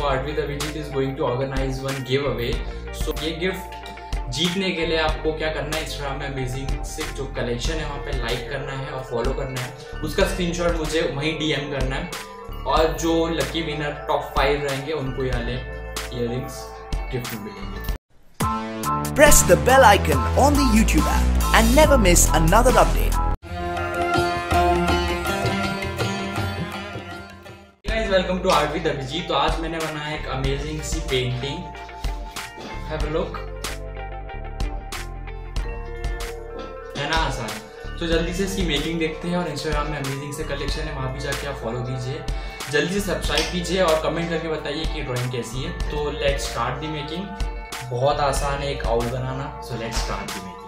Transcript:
Art with Abhijeet is going to organize one giveaway. So ये गिफ्ट जीतने के लिए आपको क्या करना है, इंस्टाग्राम में अमेजिंग से जो कलेक्शन है वहाँ पे लाइक करना है और फॉलो करना है, उसका स्क्रीनशॉट मुझे वहीं डीएम करना है और जो लकी विनर टॉप 5 रहेंगे उनको ये वाले इयररिंग्स गिफ्ट में मिलेंगे। Press the bell icon on the YouTube app and never miss another update. Guys, welcome to Art with Abhijeet। तो आज मैंने बनाया एक अमेजिंग सी पेंटिंग, हैव अ लुक, है ना आसान। तो जल्दी से इसकी मेकिंग देखते हैं और इंस्टाग्राम में अमेजिंग से कलेक्शन है, वहाँ भी जाके आप फॉलो कीजिए, जल्दी से सब्सक्राइब कीजिए और कमेंट करके बताइए कि ड्राइंग कैसी है। तो लेट्स स्टार्ट दी मेकिंग। बहुत आसान है एक आउल बनाना, so let's start the making.